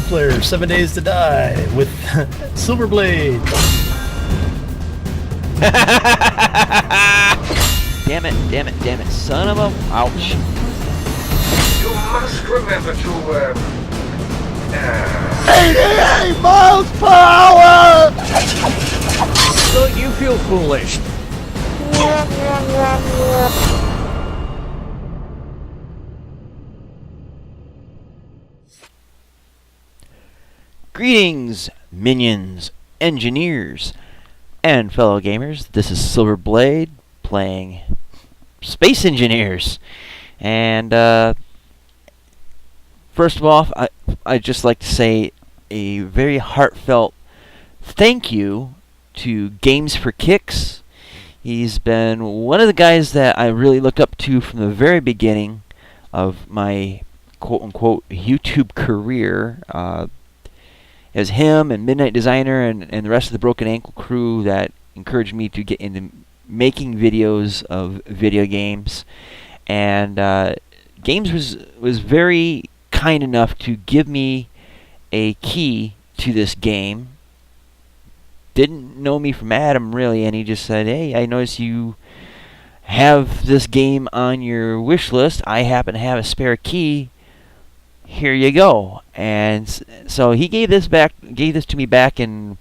Flare 7 Days to Die with Silverblade. Damn it, son of a... Ouch. You must remember to, 88 miles per hour! Don't you feel foolish? Greetings, minions, engineers, and fellow gamers. This is Silverblade playing Space Engineers. And first of all, I'd just like to say a very heartfelt thank you to Games for Kicks. He's been one of the guys that I really looked up to from the very beginning of my quote-unquote YouTube career. It was him and Midnight Designer and the rest of the Broken Ankle crew that encouraged me to get into making videos of video games. And Games was very kind enough to give me a key to this game. Didn't know me from Adam, really, and he just said, hey, I notice you have this game on your wish list. I happen to have a spare key. Here you go. And so he gave this to me back in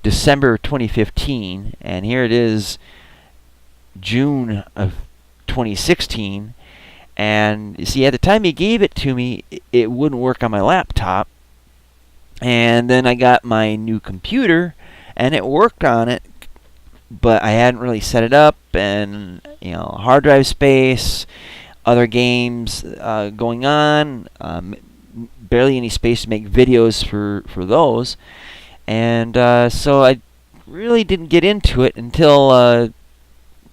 December 2015, and here it is, June of 2016. And you see, at the time he gave it to me, it wouldn't work on my laptop. And then I got my new computer, and it worked on it, but I hadn't really set it up, and hard drive space, other games going on, barely any space to make videos for those, and so I really didn't get into it until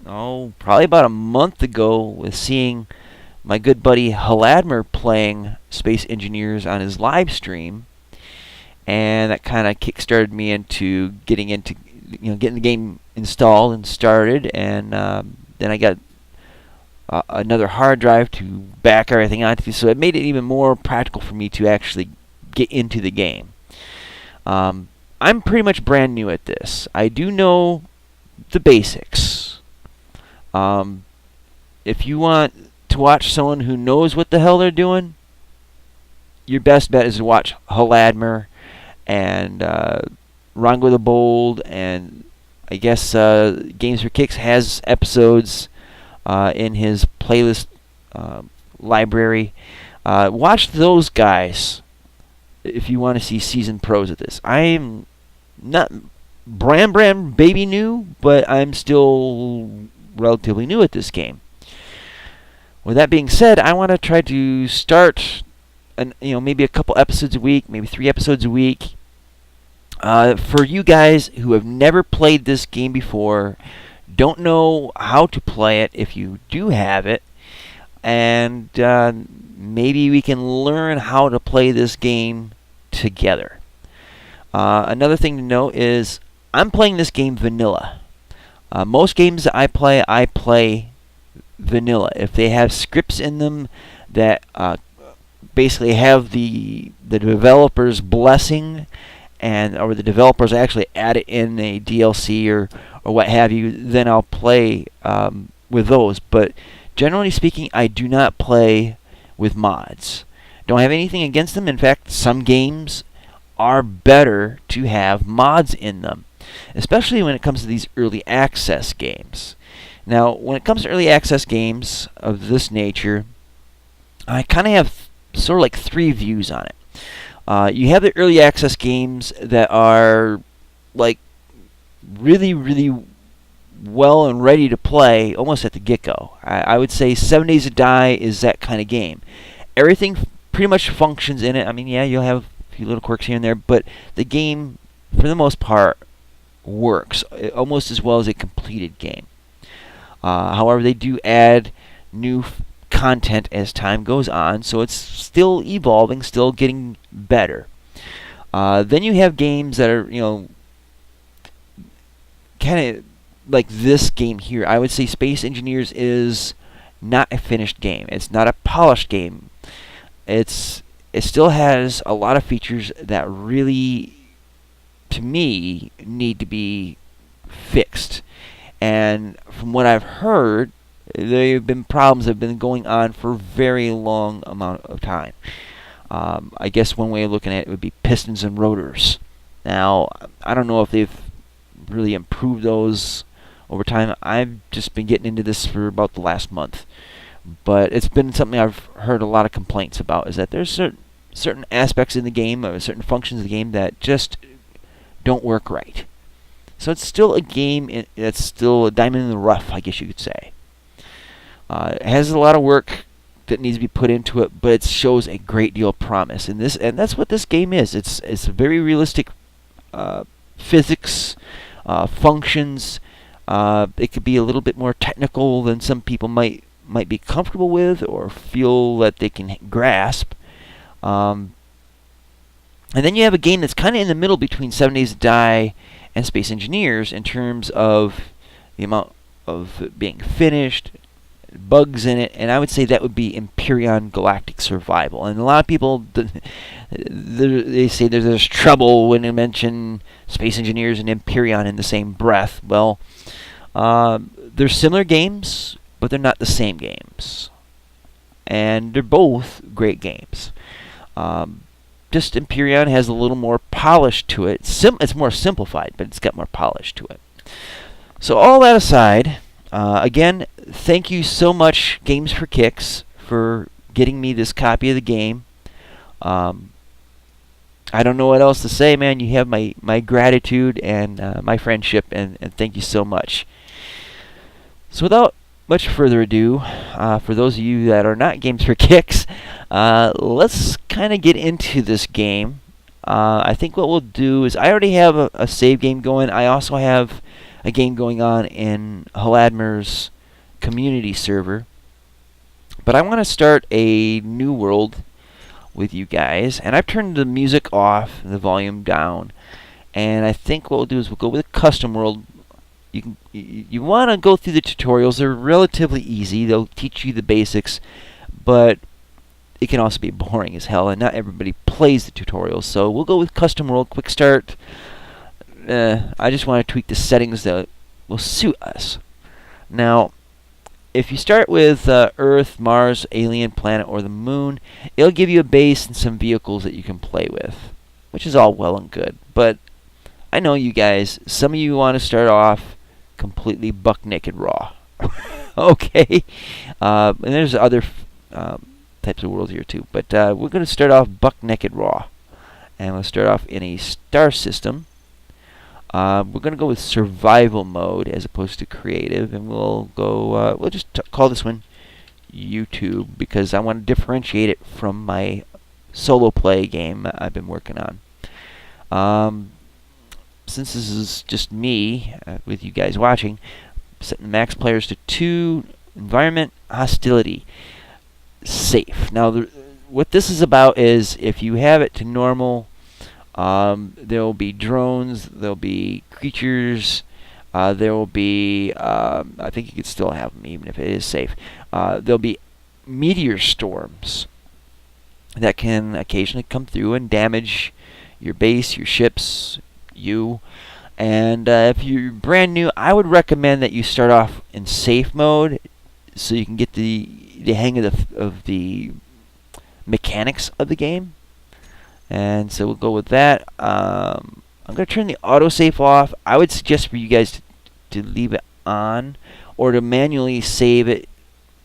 probably about a month ago, with seeing my good buddy Haladmer playing Space Engineers on his live stream, and that kind of kick-started me into getting the game installed and started, and then I got another hard drive to back everything onto, so it made it even more practical for me to actually get into the game. I'm pretty much brand new at this. I do know the basics. If you want to watch someone who knows what the hell they're doing, your best bet is to watch Haladmer and Rongo the Bold, and I guess Games for Kicks has episodes in his playlist library. Watch those guys if you want to see seasoned pros at this. I'm not brand baby new, but I'm still relatively new at this game. With that being said, I want to try to start maybe a couple episodes a week, maybe 3 episodes a week. For you guys who have never played this game before, don't know how to play it if you do have it, and maybe we can learn how to play this game together. Another thing to note is I'm playing this game vanilla. Most games that I play vanilla. If they have scripts in them that basically have the developer's blessing, or the developers actually add it in a DLC or what have you, then I'll play with those. But generally speaking, I do not play with mods. Don't have anything against them. In fact, some games are better to have mods in them, especially when it comes to these early access games. Now, when it comes to early access games of this nature, I kind of have sort of like 3 views on it. You have the early access games that are like really, really well and ready to play almost at the get-go. I would say 7 Days to Die is that kind of game. Everything pretty much functions in it. I mean, yeah, you'll have a few little quirks here and there, but the game, for the most part, works almost as well as a completed game. However, they do add new content as time goes on, so it's still evolving, still getting better. Then you have games that are, kind of like this game here. I would say Space Engineers is not a finished game. It's not a polished game. It's it still has a lot of features that really, to me, need to be fixed. And from what I've heard, there have been problems that have been going on for a very long amount of time. I guess one way of looking at it would be pistons and rotors. Now, I don't know if they've really improved those over time. I've just been getting into this for about the last month. But it's been something I've heard a lot of complaints about, is that there's certain aspects in the game, or certain functions of the game that just don't work right. So it's still a game that's still a diamond in the rough, I guess you could say. It has a lot of work that needs to be put into it, but it shows a great deal of promise. And that's what this game is. It's a very realistic physics, functions. It could be a little bit more technical than some people might be comfortable with or feel that they can grasp. And then you have a game that's kind of in the middle between 7 Days to Die and Space Engineers in terms of the amount of being finished, bugs in it, and I would say that would be Empyrean Galactic Survival. And a lot of people, they say there's trouble when they mention Space Engineers and Empyrean in the same breath. Well, they're similar games, but they're not the same games. And they're both great games. Just Empyrean has a little more polish to it. It's more simplified, but it's got more polish to it. So all that aside, again, thank you so much, Games for Kicks, for getting me this copy of the game. I don't know what else to say, man. You have my gratitude and my friendship, and thank you so much. So without much further ado, for those of you that are not Games for Kicks, let's kind of get into this game. I think what we'll do is, I already have a save game going. I also have a game going on in Haladmer's community server. But I want to start a new world with you guys. And I've turned the music off, the volume down. And I think what we'll do is we'll go with a custom world. You want to go through the tutorials. They're relatively easy. They'll teach you the basics. But it can also be boring as hell, and not everybody plays the tutorials. So we'll go with custom world, quick start. I just want to tweak the settings that will suit us. Now, if you start with Earth, Mars, alien planet, or the moon, it'll give you a base and some vehicles that you can play with, which is all well and good. But I know you guys, some of you want to start off completely buck naked raw. Okay? And there's other types of worlds here too. But we're going to start off buck naked raw. And we'll start off in a star system. We're going to go with survival mode as opposed to creative, and we'll go. We'll just call this one YouTube because I want to differentiate it from my solo play game I've been working on. Since this is just me with you guys watching, setting max players to 2. Environment hostility safe. Now, what this is about is if you have it to normal. There will be drones, there will be creatures, there will be, I think you could still have them even if it is safe. There'll be meteor storms that can occasionally come through and damage your base, your ships, you. And if you're brand new, I would recommend that you start off in safe mode so you can get the hang of the mechanics of the game. And so we'll go with that. I'm going to turn the autosave off. I would suggest for you guys to leave it on or to manually save it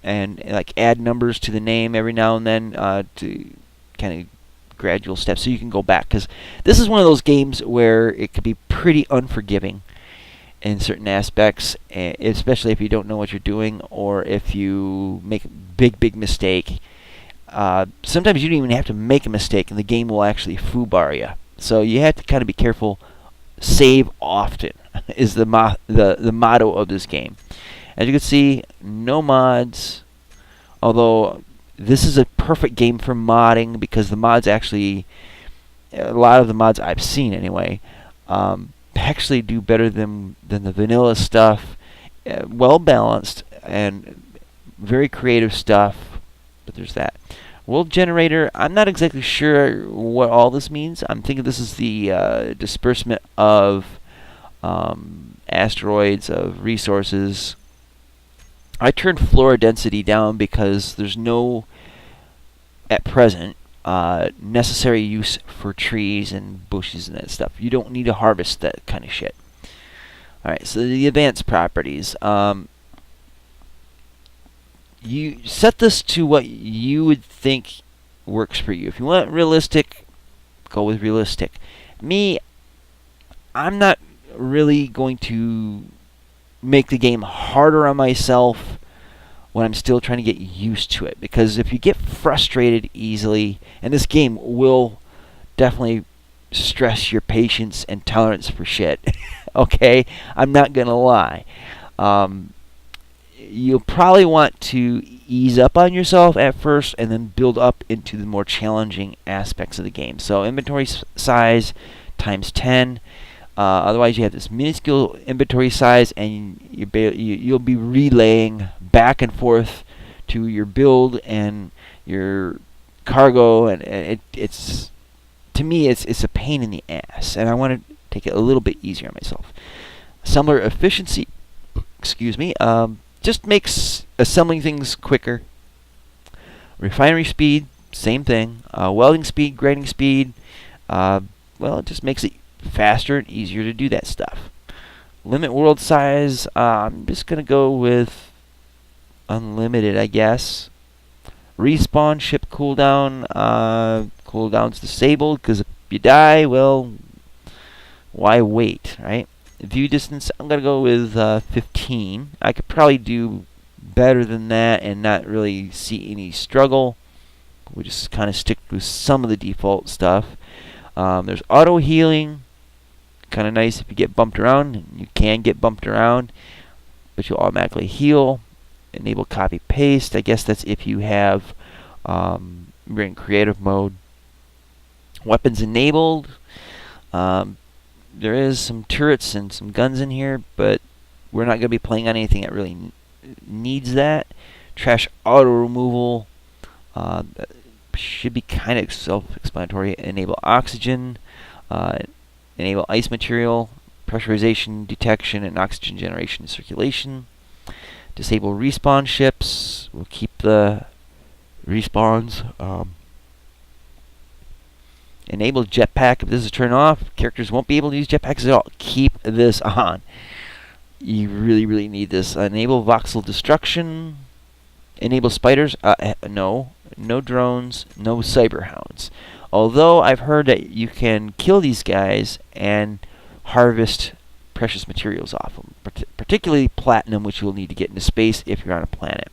and like add numbers to the name every now and then to kind of gradual steps so you can go back. Because this is one of those games where it could be pretty unforgiving in certain aspects, especially if you don't know what you're doing or if you make a big mistake. Sometimes you don't even have to make a mistake and the game will actually foobar you. So you have to kind of be careful. Save often is the motto of this game. As you can see, no mods. Although this is a perfect game for modding because the mods actually, a lot of the mods I've seen anyway, actually do better than the vanilla stuff. Well balanced and very creative stuff. But there's that. World generator, I'm not exactly sure what all this means. I'm thinking this is the disbursement of asteroids, of resources. I turned flora density down because there's no, at present, necessary use for trees and bushes and that stuff. You don't need to harvest that kind of shit. Alright, so the advanced properties. You set this to what you would think works for you. If you want realistic, go with realistic. Me, I'm not really going to make the game harder on myself when I'm still trying to get used to it. Because if you get frustrated easily, and this game will definitely stress your patience and tolerance for shit. Okay? I'm not going to lie. You'll probably want to ease up on yourself at first and then build up into the more challenging aspects of the game. So inventory size times 10. Otherwise, you have this minuscule inventory size, and you'll be relaying back and forth to your build and your cargo, and it's to me it's a pain in the ass, and I want to take it a little bit easier on myself. Assembler efficiency, excuse me, just makes assembling things quicker. Refinery speed, same thing. Welding speed, grinding speed, well, it just makes it faster and easier to do that stuff. Limit world size, I'm just going to go with unlimited, I guess. Respawn ship cooldown, cooldown's disabled, because if you die, well, why wait, right? View distance, I'm going to go with 15. I could probably do better than that and not really see any struggle. We'll just kind of stick with some of the default stuff. There's auto healing. Kind of nice if you get bumped around. You can get bumped around, but you'll automatically heal. Enable copy paste. I guess that's if you have you're in creative mode. Weapons enabled. There is some turrets and some guns in here, but we're not going to be playing on anything that really needs that. Trash auto removal. That should be kind of self-explanatory. Enable oxygen. Enable ice material, pressurization detection, and oxygen generation and circulation. Disable respawn ships. We'll keep the respawns. Enable jetpack. If this is turned off, characters won't be able to use jetpacks at all. Keep this on. You really, really need this. Enable voxel destruction. Enable spiders. No. No drones. No cyberhounds. Although I've heard that you can kill these guys and harvest precious materials off them, particularly platinum, which you'll need to get into space if you're on a planet.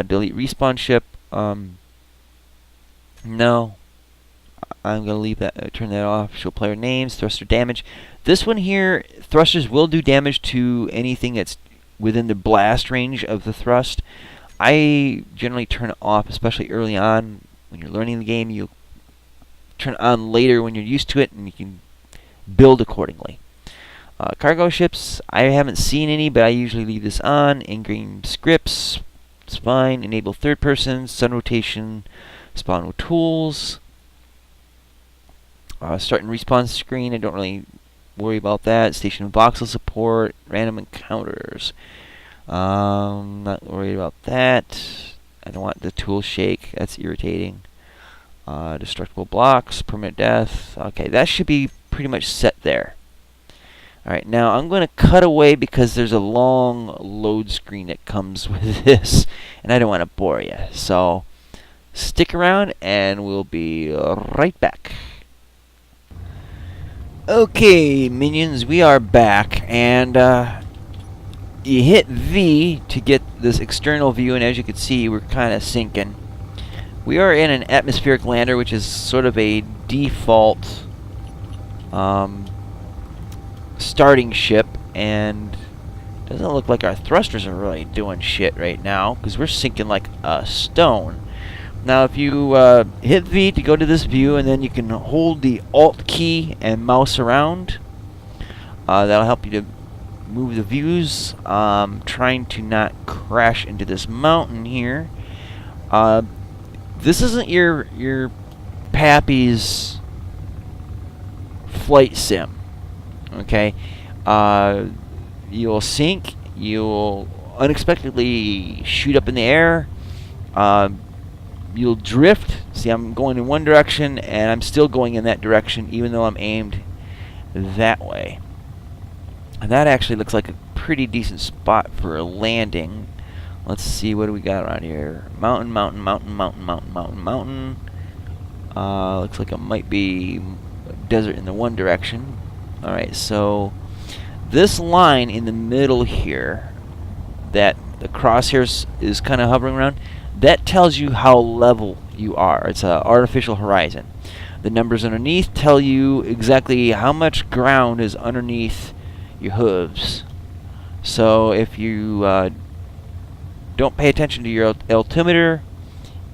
Delete respawn ship. No. I'm going to leave that, turn that off. Show player names, thruster damage. This one here, thrusters will do damage to anything that's within the blast range of the thrust. I generally turn it off, especially early on when you're learning the game. You'll turn it on later when you're used to it, and you can build accordingly. Cargo ships, I haven't seen any, but I usually leave this on. In-game scripts, it's fine. Enable third person, sun rotation, spawn with tools. Start and respawn screen, I don't really worry about that. Station voxel support, random encounters. Not worried about that. I don't want the tool shake, that's irritating. Destructible blocks, permanent death. Okay, that should be pretty much set there. Alright, now I'm going to cut away because there's a long load screen that comes with this, and I don't want to bore you. So, stick around and we'll be right back. Okay, minions, we are back, and you hit V to get this external view, and as you can see, we're kind of sinking. We are in an atmospheric lander, which is sort of a default starting ship, and doesn't look like our thrusters are really doing shit right now, because we're sinking like a stone. Now, if you hit V to go to this view, and then you can hold the Alt key and mouse around, that'll help you to move the views. Trying to not crash into this mountain here. This isn't your pappy's flight sim. Okay, you'll sink. You'll unexpectedly shoot up in the air. You'll drift. See, I'm going in one direction, and I'm still going in that direction, even though I'm aimed that way. And that actually looks like a pretty decent spot for a landing. Let's see, what do we got around here? Mountain, mountain, mountain, mountain, mountain, mountain, mountain. Looks like it might be desert in the one direction. Alright, so this line in the middle here, that the crosshairs is kind of hovering around, that tells you how level you are. It's an artificial horizon. The numbers underneath tell you exactly how much ground is underneath your hooves. So if you don't pay attention to your altimeter,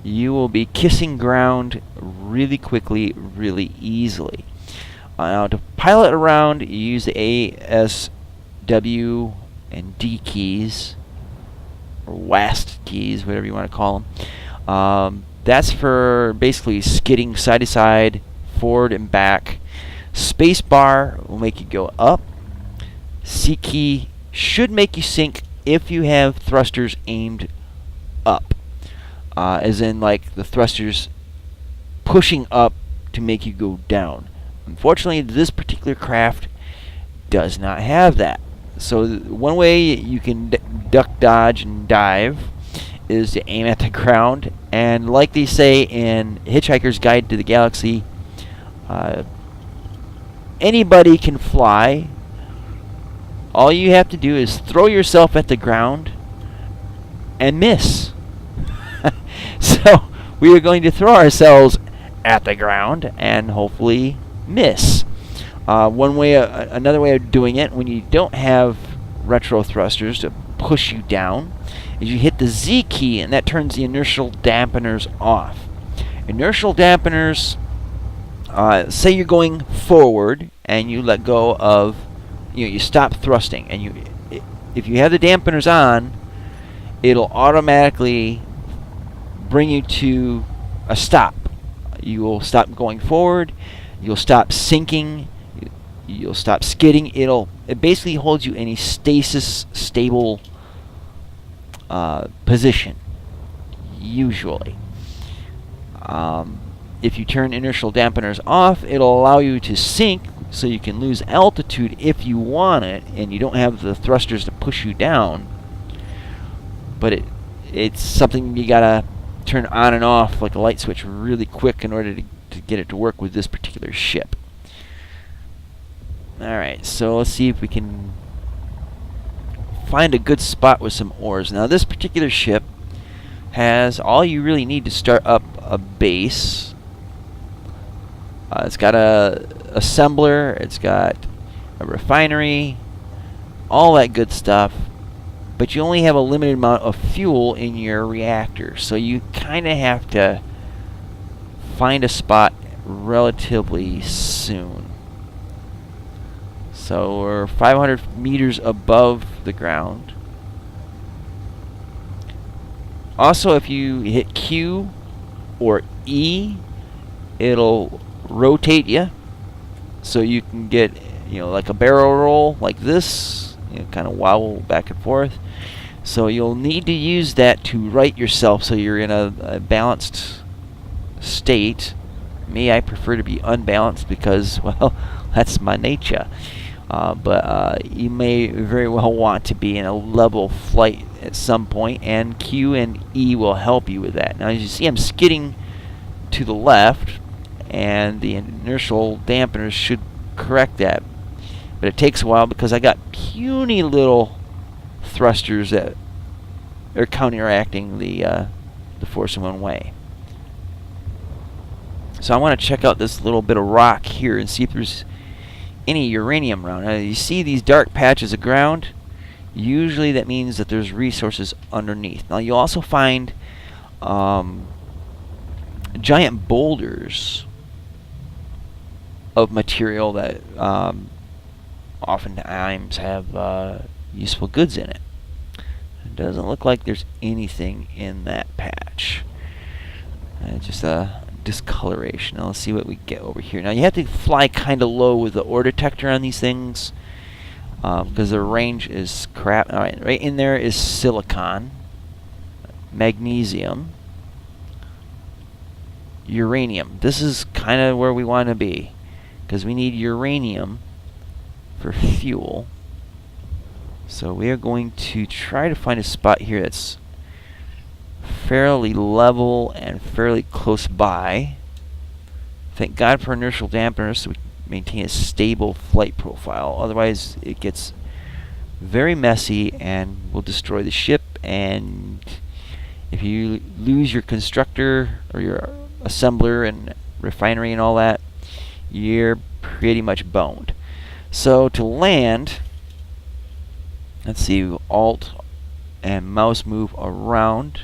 you will be kissing ground really quickly, really easily. Now, to pilot around, you use the A, S, W, and D keys, or WASD keys, whatever you want to call them. That's for basically skidding side to side, forward and back. Space bar will make you go up. C key should make you sink if you have thrusters aimed up, as in like the thrusters pushing up to make you go down. Unfortunately, this particular craft does not have that. So one way you can duck, dodge, and dive is to aim at the ground. And like they say in Hitchhiker's Guide to the Galaxy, anybody can fly. All you have to do is throw yourself at the ground and miss. So we are going to throw ourselves at the ground and hopefully miss. Another way of doing it when you don't have retro thrusters to push you down is you hit the Z key, and that turns the inertial dampeners off. Inertial dampeners, say you're going forward and you let go of, you stop thrusting, and if you have the dampeners on, it'll automatically bring you to a stop. You will stop going forward. You'll stop sinking. You'll stop skidding. It basically holds you in a stasis stable position, usually. If you turn inertial dampeners off, it'll allow you to sink, so you can lose altitude if you want it, and you don't have the thrusters to push you down. But it's something you gotta turn on and off like a light switch really quick in order to get it to work with this particular ship. Alright, so let's see if we can find a good spot with some ores. Now this particular ship has all you really need to start up a base. It's got a assembler, it's got a refinery, all that good stuff, but you only have a limited amount of fuel in your reactor, so you kind of have to find a spot relatively soon. So we're 500 meters above the ground. Also, if you hit Q or E, it'll rotate you, so you can get, like a barrel roll like this, kind of wobble back and forth. So you'll need to use that to right yourself so you're in a balanced state. Me, I prefer to be unbalanced because, well, that's my nature. But you may very well want to be in a level flight at some point, and Q and E will help you with that. Now, as you see, I'm skidding to the left, and the inertial dampeners should correct that. But it takes a while because I got puny little thrusters that are counteracting the force in one way. So I want to check out this little bit of rock here and see if there's any uranium around. Now, you see these dark patches of ground? Usually that means that there's resources underneath. Now you'll also find giant boulders of material that oftentimes have useful goods in it. It doesn't look like there's anything in that patch. just a discoloration. Now let's see what we get over here. Now you have to fly kind of low with the ore detector on these things because the range is crap. All right, right in there is silicon, magnesium, uranium. This is kind of where we want to be because we need uranium for fuel. So we are going to try to find a spot here that's fairly level and fairly close by. Thank God for inertial dampeners so we maintain a stable flight profile. Otherwise it gets very messy and will destroy the ship, and if you lose your constructor or your assembler and refinery and all that, you're pretty much boned. So to land, let's see, Alt and mouse move around.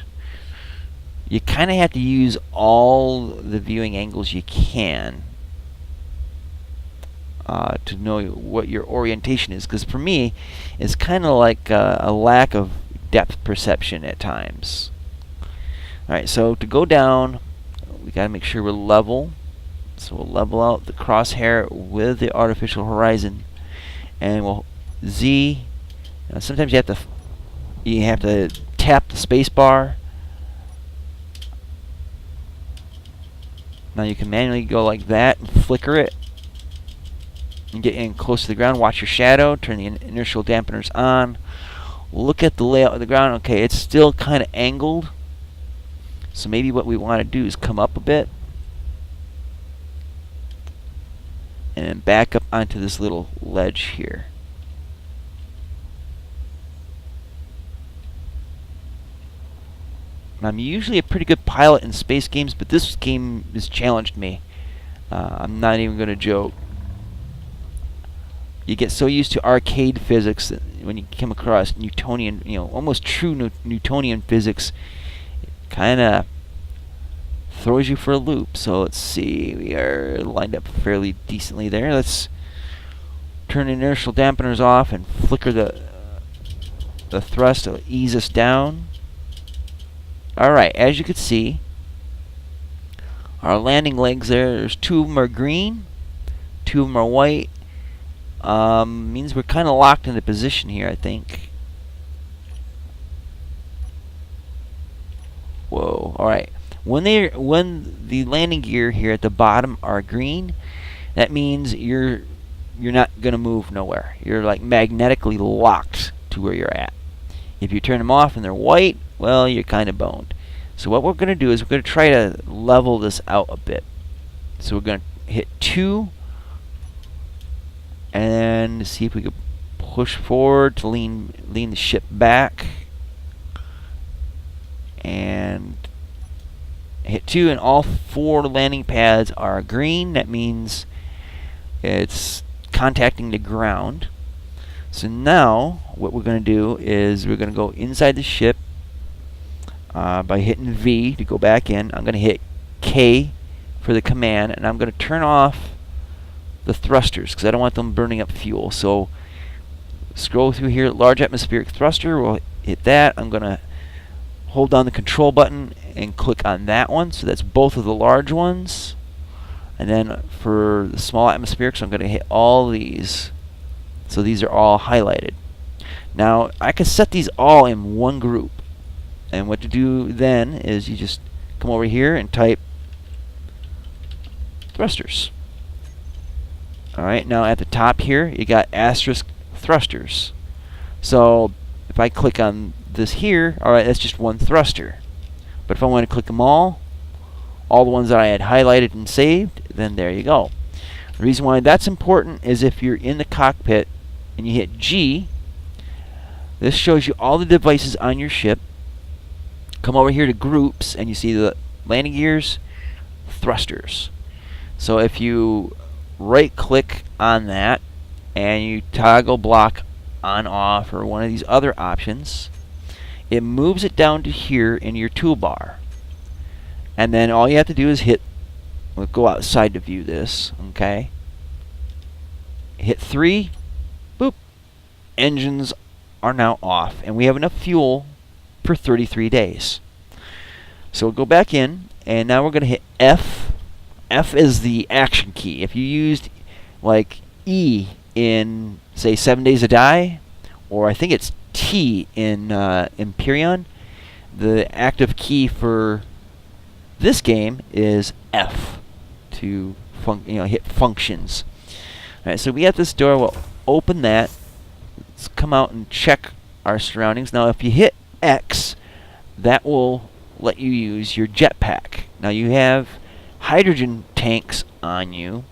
You kind of have to use all the viewing angles you can to know what your orientation is, because for me it's kind of like a lack of depth perception at times. Alright, so to go down we got to make sure we're level, so we'll level out the crosshair with the artificial horizon, and we'll Z. Sometimes you have to tap the space bar. Now you can manually go like that and flicker it and get in close to the ground. Watch your shadow. Turn the inertial dampeners on. Look at the layout of the ground. Okay, it's still kind of angled. So maybe what we want to do is come up a bit and then back up onto this little ledge here. I'm usually a pretty good pilot in space games, but this game has challenged me. I'm not even going to joke. You get so used to arcade physics that when you come across Newtonian, almost true Newtonian physics, it kind of throws you for a loop. So let's see, we are lined up fairly decently there. Let's turn inertial dampeners off and flicker the thrust to ease us down. Alright, as you can see, our landing legs there's 2 of them are green, 2 of them are white. Means we're kind of locked into position here, I think. Whoa, alright. When the landing gear here at the bottom are green, that means you're not going to move nowhere. You're like magnetically locked to where you're at. If you turn them off and they're white, well, you're kind of boned. So what we're going to do is we're going to try to level this out a bit. So we're going to hit 2 and see if we can push forward to lean the ship back. And hit 2, and all 4 landing pads are green. That means it's contacting the ground. So now what we're going to do is we're going to go inside the ship by hitting V to go back in. I'm going to hit K for the command, and I'm going to turn off the thrusters because I don't want them burning up fuel. So scroll through here, large atmospheric thruster, we'll hit that. I'm going to hold down the control button and click on that one. So that's both of the large ones. And then for the small atmospherics, I'm going to hit all these. So these are all highlighted. Now I can set these all in one group. And what to do then is you just come over here and type thrusters. Alright, now at the top here you got asterisk thrusters. So if I click on this here, alright, that's just one thruster. But if I want to click them all the ones that I had highlighted and saved, then there you go. The reason why that's important is if you're in the cockpit and you hit G, this shows you all the devices on your ship. Come over here to groups and you see the landing gears, thrusters. So if you right click on that and you toggle block on off or one of these other options, it moves it down to here in your toolbar. And then all you have to do is hit, we'll go outside to view this, okay? Hit 3, boop, engines are now off, and we have enough fuel for 33 days. So we'll go back in, and now we're going to hit F. F is the action key. If you used like E in, say, 7 Days to Die, or I think it's T in Empyrean, the active key for this game is F to hit functions. All right, so we got this door. We'll open that. Let's come out and check our surroundings. Now, if you hit X, that will let you use your jetpack. Now, you have hydrogen tanks on you,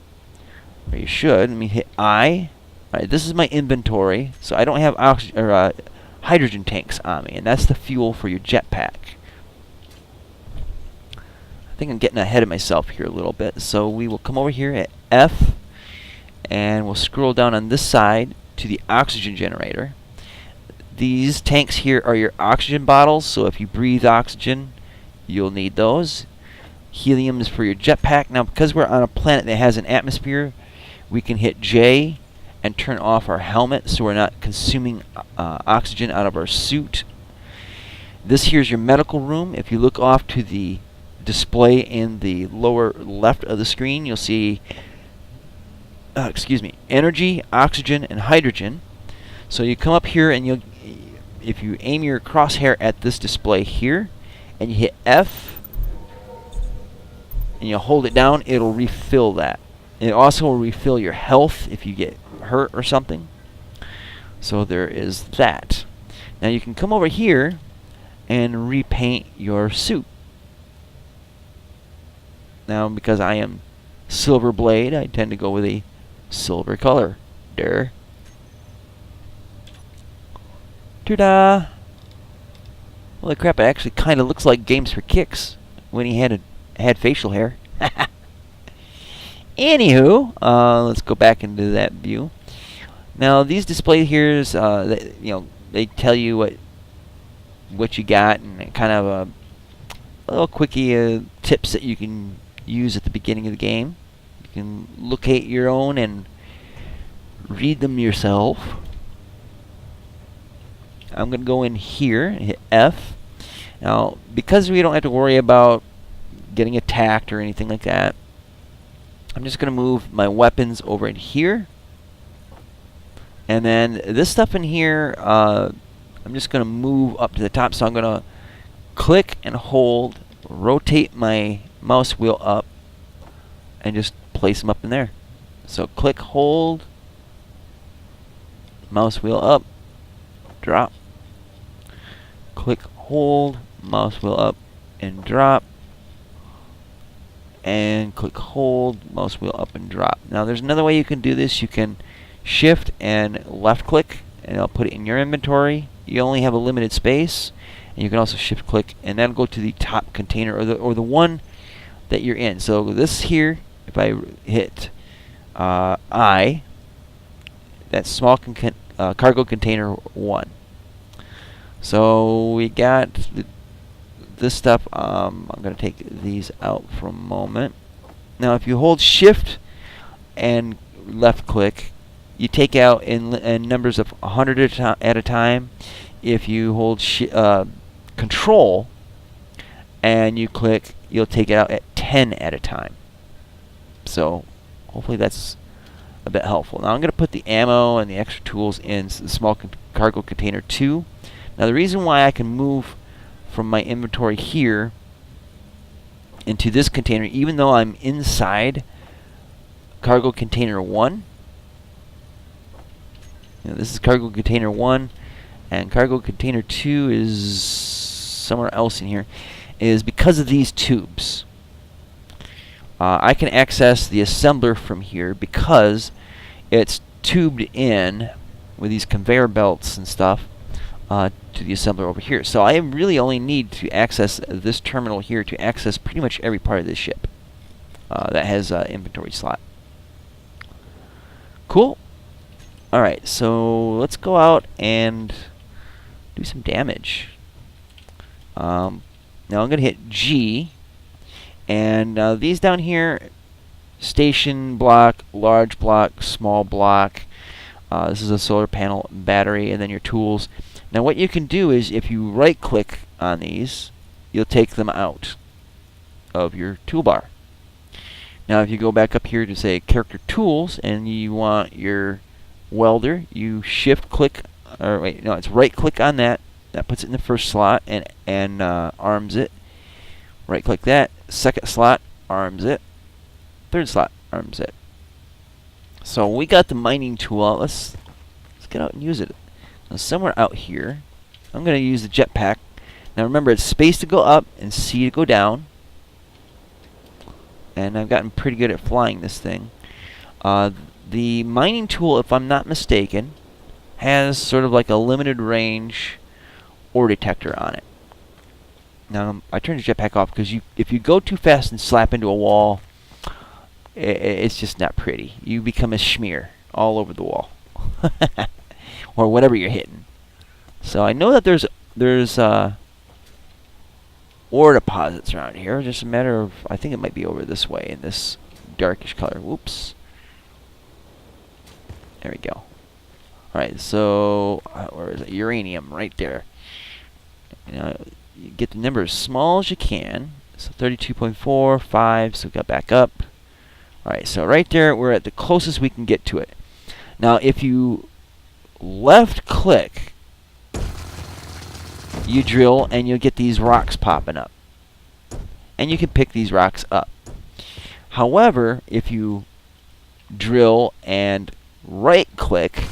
or you should. Let me hit I. All right, this is my inventory, so I don't have hydrogen tanks on me, and that's the fuel for your jetpack. I think I'm getting ahead of myself here a little bit, so we will come over here at F, and we'll scroll down on this side to the oxygen generator. These tanks here are your oxygen bottles, so if you breathe oxygen, you'll need those. Helium is for your jetpack. Now, because we're on a planet that has an atmosphere, we can hit J and turn off our helmet so we're not consuming oxygen out of our suit. This here's your medical room. If you look off to the display in the lower left of the screen, you'll see energy, oxygen, and hydrogen. So you come up here, and if you aim your crosshair at this display here and you hit F and you hold it down, it'll refill that. It also will refill your health if you get hurt or something. So there is that. Now you can come over here and repaint your suit. Now, because I am Silver Blade, I tend to go with a silver color. There. Ta-da! Holy crap, it actually kind of looks like Games for Kicks when he had facial hair. Anywho, let's go back into that view. Now, these display here, they tell you what you got, and kind of a little quickie tips that you can use at the beginning of the game. You can locate your own and read them yourself. I'm going to go in here and hit F. Now, because we don't have to worry about getting attacked or anything like that, I'm just going to move my weapons over in here. And then this stuff in here, I'm just going to move up to the top. So I'm going to click and hold, rotate my mouse wheel up, and just place them up in there. So click, hold, mouse wheel up, drop. Click, hold, mouse wheel up, and drop. And click, hold, mouse wheel up, and drop. Now there's another way you can do this. You can shift and left click, and I'll put it in your inventory. You only have a limited space. And you can also shift click, and that'll go to the top container, or the one that you're in. So this here, if I hit I, that's small cargo container 1. So we got this stuff. I'm going to take these out for a moment. Now, if you hold shift and left click, you take out in numbers of 100 at a time. If you hold control and you click, you'll take it out at 10 at a time. So hopefully that's a bit helpful. Now I'm going to put the ammo and the extra tools in the small cargo container 2. Now the reason why I can move from my inventory here into this container, even though I'm inside cargo container 1, this is cargo container 1, and cargo container 2 is somewhere else in here, is because of these tubes. I can access the assembler from here because it's tubed in with these conveyor belts and stuff to the assembler over here. So I really only need to access this terminal here to access pretty much every part of this ship that has an inventory slot. Cool. Alright, so let's go out and do some damage. Now I'm going to hit G, and these down here, station block, large block, small block. This is a solar panel, battery, and then your tools. Now what you can do is, if you right click on these, you'll take them out of your toolbar. Now if you go back up here to say character tools and you want your welder, you shift click, or wait, no, it's right click on that. That puts it in the first slot and arms it. Right click that, second slot, arms it. Third slot, arms it. So we got the mining tool out. Let's get out and use it. Now somewhere out here, I'm going to use the jetpack. Now remember, it's space to go up and C to go down. And I've gotten pretty good at flying this thing. The mining tool, if I'm not mistaken, has sort of like a limited range ore detector on it. Now I turned the jetpack off because if you go too fast and slap into a wall, it's just not pretty. You become a schmear all over the wall, or whatever you're hitting. So I know that there's ore deposits around here. Just a matter of, I think it might be over this way in this darkish color. Whoops. There we go. Alright, so where is it? Uranium, right there. You get the number as small as you can. So 32.4, 5, so we got back up. Alright, so right there, we're at the closest we can get to it. Now, if you left click, you drill and you'll get these rocks popping up. And you can pick these rocks up. However, if you drill and right click,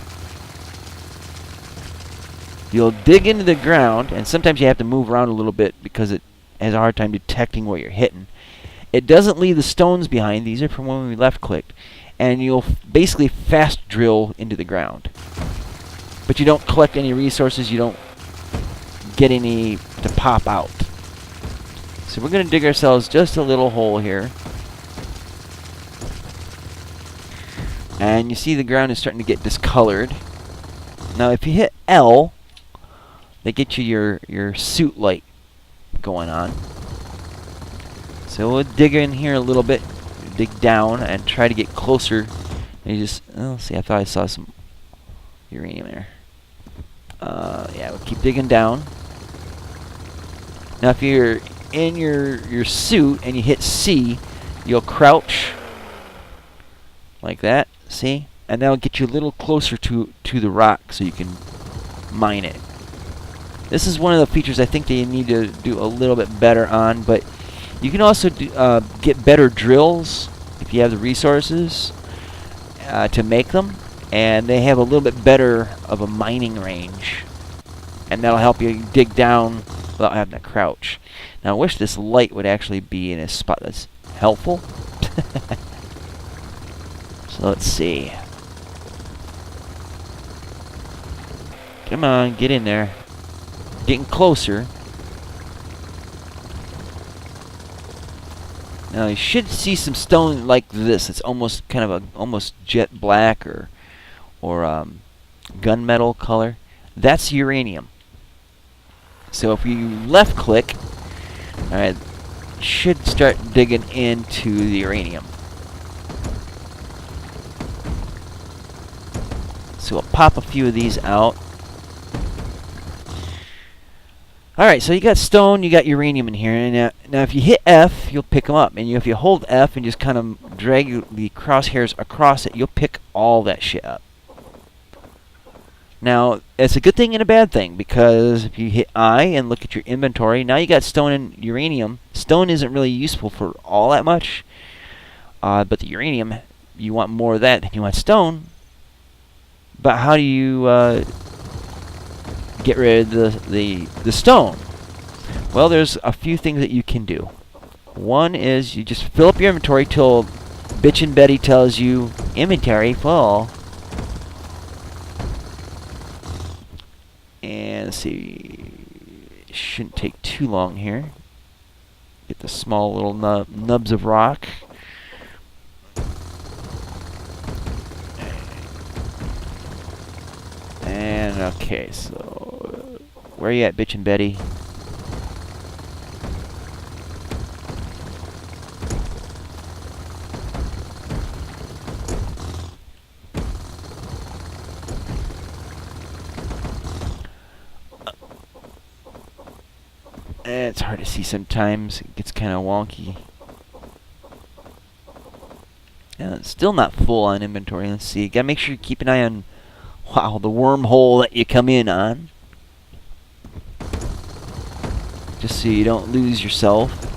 you'll dig into the ground, and sometimes you have to move around a little bit because it has a hard time detecting what you're hitting. It doesn't leave the stones behind. These are from when we left clicked. And you'll basically fast drill into the ground. But you don't collect any resources. You don't get any to pop out. So we're going to dig ourselves just a little hole here. And you see the ground is starting to get discolored. Now if you hit L, they get you your suit light going on. So we'll dig in here a little bit, dig down, and try to get closer. And you just, let's see, I thought I saw some uranium there. Yeah, we'll keep digging down. Now if you're in your suit and you hit C, you'll crouch like that, see? And that'll get you a little closer to the rock so you can mine it. This is one of the features I think they need to do a little bit better on, but you can also get better drills if you have the resources to make them, and they have a little bit better of a mining range, and that'll help you dig down without having to crouch. Now I wish this light would actually be in a spot that's helpful. So let's see. Come on, get in there. Getting closer. Now you should see some stone like this. It's almost kind of a almost jet black or gunmetal color. That's uranium. So if you left click, all right, you should start digging into the uranium. So we'll pop a few of these out. Alright, so you got stone, you got uranium in here. And now if you hit F, you'll pick them up. And if you hold F and just kind of drag the crosshairs across it, you'll pick all that shit up. Now, it's a good thing and a bad thing, because if you hit I and look at your inventory, now you got stone and uranium. Stone isn't really useful for all that much. But the uranium, you want more of that than you want stone. But how do you get rid of the stone? Well, there's a few things that you can do. One is you just fill up your inventory till Bitchin' Betty tells you inventory full. And let's see, it shouldn't take too long here. Get the small little nubs of rock. And okay, so where are you at, Bitchin' Betty? It's hard to see sometimes. It gets kind of wonky. Yeah, it's still not full on inventory. Let's see. Gotta make sure you keep an eye on, wow, the wormhole that you come in on. Just so you don't lose yourself.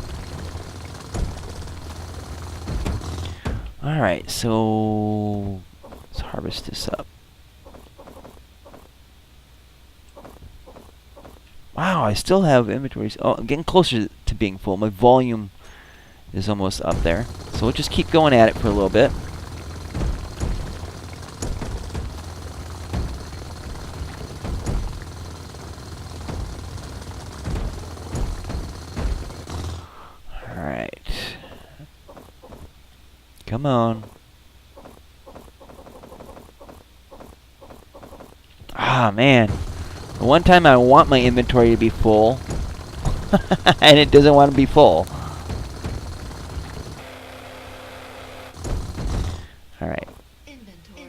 Alright, so let's harvest this up. Wow, I still have inventories. Oh, I'm getting closer to being full. My volume is almost up there. So we'll just keep going at it for a little bit. Alright. Come on. Ah, man. The one time I want my inventory to be full, and it doesn't want to be full. Alright.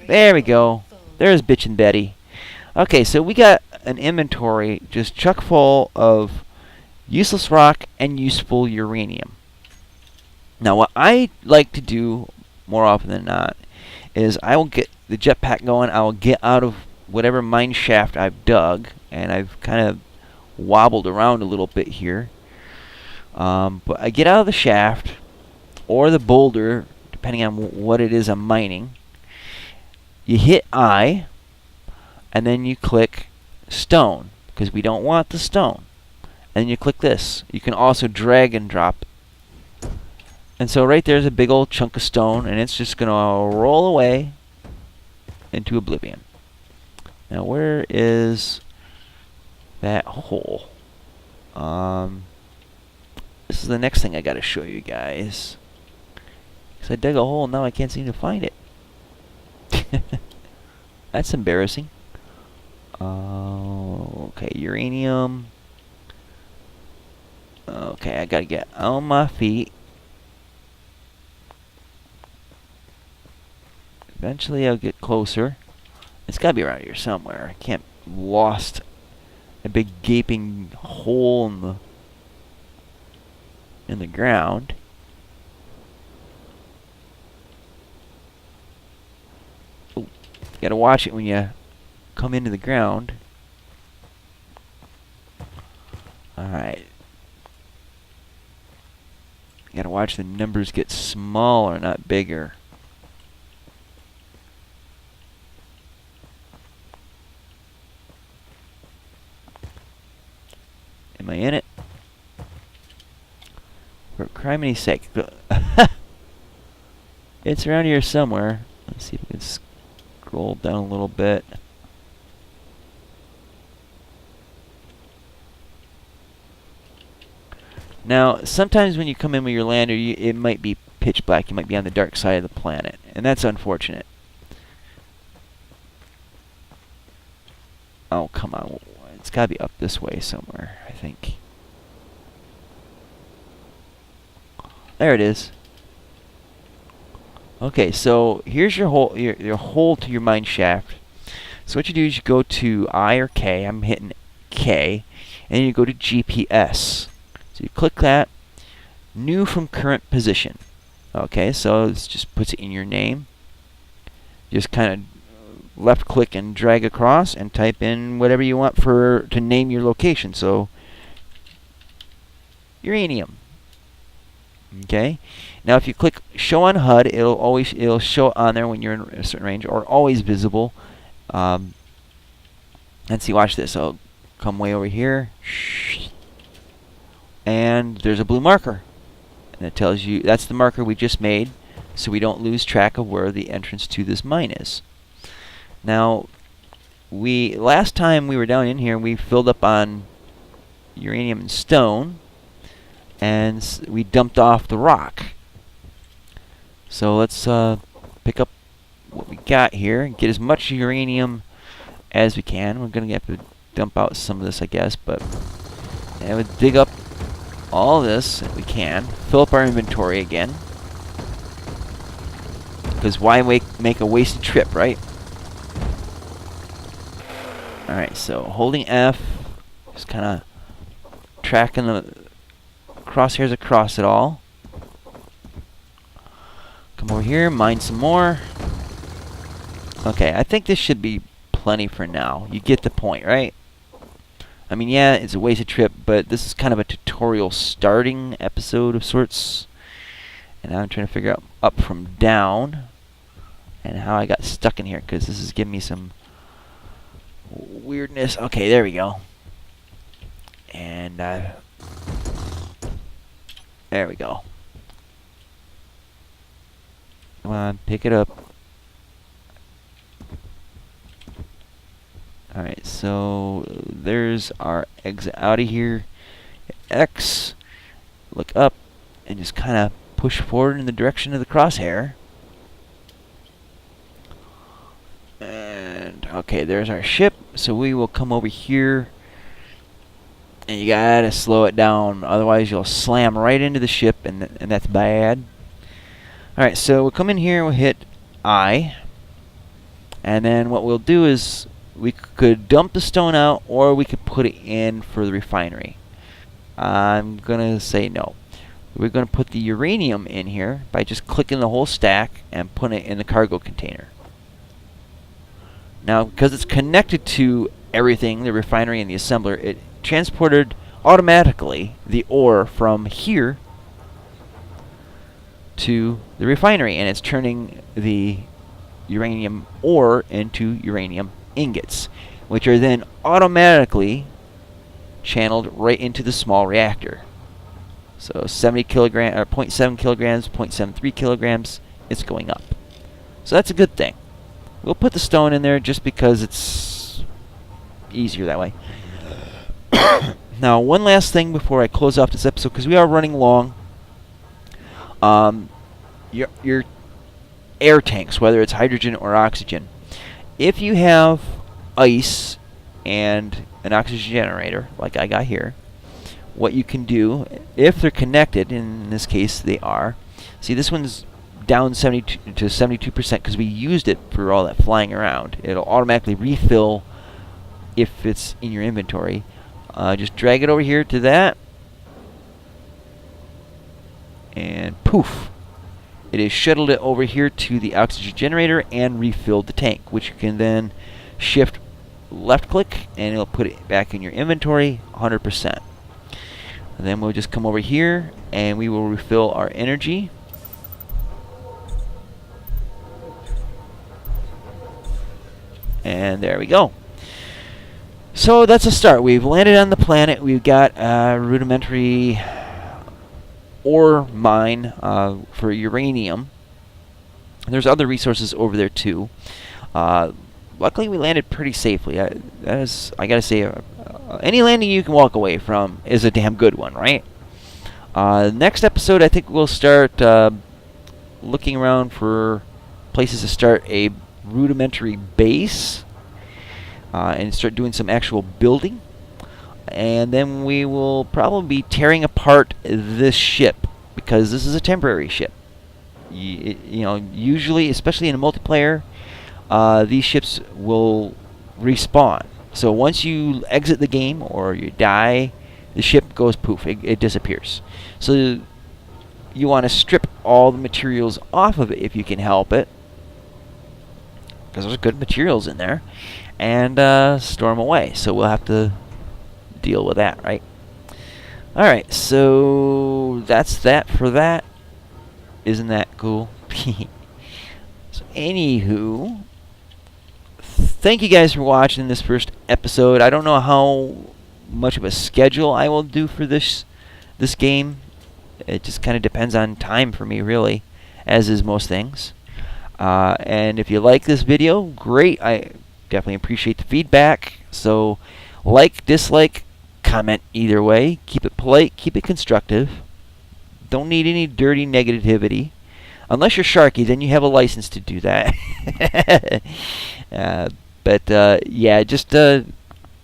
There we go. There's Bitchin' Betty. Okay, so we got an inventory just chock full of useless rock and useful uranium. Now, what I like to do more often than not is I will get the jetpack going. I will get out of whatever mine shaft I've dug, and I've kind of wobbled around a little bit here. But I get out of the shaft or the boulder, depending on what it is I'm mining. You hit I, and then you click stone, because we don't want the stone. And then you click this. You can also drag and drop. And so right there's a big old chunk of stone, and it's just going to roll away into oblivion. Now where is that hole? This is the next thing I got to show you guys. Because I dug a hole and now I can't seem to find it. That's embarrassing. Okay, uranium. Okay, I gotta get on my feet. Eventually I'll get closer. It's gotta be around here somewhere. I can't lost a big gaping hole in the ground. Oh, you gotta watch it when you come into the ground. Alright. You gotta watch the numbers get smaller, not bigger. Am I in it? For criminy sake. It's around here somewhere. Let's see if we can scroll down a little bit. Now, sometimes when you come in with your lander, it might be pitch black. You might be on the dark side of the planet, and that's unfortunate. Oh, come on. It's got to be up this way somewhere, I think. There it is. Okay, so here's your hole, your hole to your mine shaft. So what you do is you go to I or K. I'm hitting K, and you go to GPS. So you click that. New from current position. Okay, so this just puts it in your name. Just kind of left click and drag across and type in whatever you want to name your location. So uranium. Okay. Now if you click show on HUD, it'll show on there when you're in a certain range, or always visible. And see, watch this. I'll come way over here, and there's a blue marker, and it tells you that's the marker we just made, so we don't lose track of where the entrance to this mine is. Now, last time we were down in here, we filled up on uranium and stone, and we dumped off the rock. So let's pick up what we got here and get as much uranium as we can. We're going to have to dump out some of this, I guess, but yeah, we'll dig up all this that we can, fill up our inventory again, because why make a wasted trip, right? Alright, so holding F, just kind of tracking the crosshairs across it all. Come over here, mine some more. Okay, I think this should be plenty for now. You get the point, right? I mean, yeah, it's a wasted trip, but this is kind of a tutorial starting episode of sorts. And now I'm trying to figure out up from down and how I got stuck in here, because this is giving me some weirdness. Okay, there we go. And there we go. Come on, pick it up. Alright, so there's our exit out of here. X, look up, and just kind of push forward in the direction of the crosshair. And, okay, there's our ship. So we will come over here. And you gotta slow it down, otherwise you'll slam right into the ship, and that's bad. Alright, so we'll come in here, we'll hit I. And then what we'll do is we could dump the stone out, or we could put it in for the refinery. I'm gonna say no. We're gonna put the uranium in here by just clicking the whole stack and putting it in the cargo container. Now, because it's connected to everything, the refinery and the assembler, it transported automatically the ore from here to the refinery, and it's turning the uranium ore into uranium ingots, which are then automatically channeled right into the small reactor. So 70 kilogram or 0.7 kilograms, 0.73 kilograms, it's going up. So that's a good thing. We'll put the stone in there just because it's easier that way. Now, one last thing before I close off this episode, because we are running long. Your air tanks, whether it's hydrogen or oxygen, if you have ice and an oxygen generator, like I got here, what you can do, if they're connected, in this case they are, see this one's down 72 to 72% because we used it for all that flying around. It'll automatically refill if it's in your inventory. Just drag it over here to that, and poof, it has shuttled it over here to the oxygen generator and refilled the tank, which you can then shift left click and it'll put it back in your inventory 100%. And then we'll just come over here and we will refill our energy. And there we go. So that's a start. We've landed on the planet. We've got a rudimentary ore mine for uranium. There's other resources over there too. Luckily, we landed pretty safely. I gotta say, any landing you can walk away from is a damn good one, right? Next episode, I think we'll start looking around for places to start a rudimentary base and start doing some actual building. And then we will probably be tearing apart this ship, because this is a temporary ship. You know, usually, especially in a multiplayer, these ships will respawn. So once you exit the game or you die, the ship goes poof, it disappears. So you want to strip all the materials off of it if you can help it, because there's good materials in there, and store them away. So we'll have to deal with that, right? Alright, so that's that for that. Isn't that cool? So anywho, thank you guys for watching this first episode. I don't know how much of a schedule I will do for this game. It just kind of depends on time for me, really, as is most things. And if you like this video, great. I definitely appreciate the feedback. So like, dislike, comment either way. Keep it polite, keep it constructive. Don't need any dirty negativity. Unless you're Sharky, then you have a license to do that. Yeah, just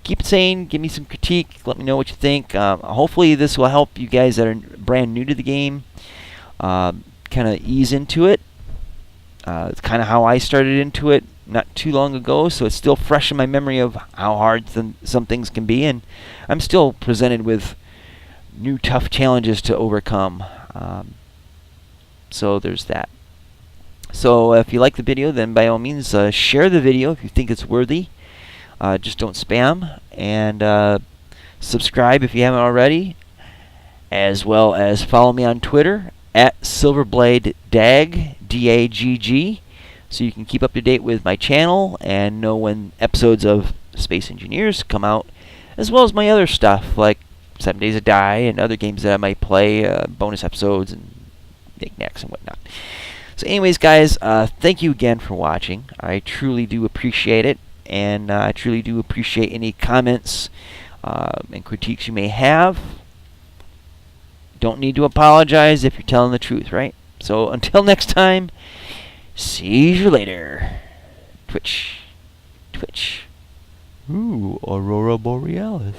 keep it sane. Give me some critique. Let me know what you think. Hopefully this will help you guys that are brand new to the game kind of ease into it. It's kind of how I started into it not too long ago, so it's still fresh in my memory of how hard some things can be, and I'm still presented with new tough challenges to overcome. So there's that. So if you like the video, then by all means share the video if you think it's worthy. Just don't spam. And subscribe if you haven't already. As well as follow me on Twitter at SilverbladeDag, D-A-G-G. So you can keep up to date with my channel and know when episodes of Space Engineers come out. As well as my other stuff like 7 Days to Die and other games that I might play, bonus episodes and knickknacks and whatnot. So anyways, guys, thank you again for watching. I truly do appreciate it, and I truly do appreciate any comments and critiques you may have. Don't need to apologize if you're telling the truth, right? So until next time, see you later. Twitch. Ooh, Aurora Borealis.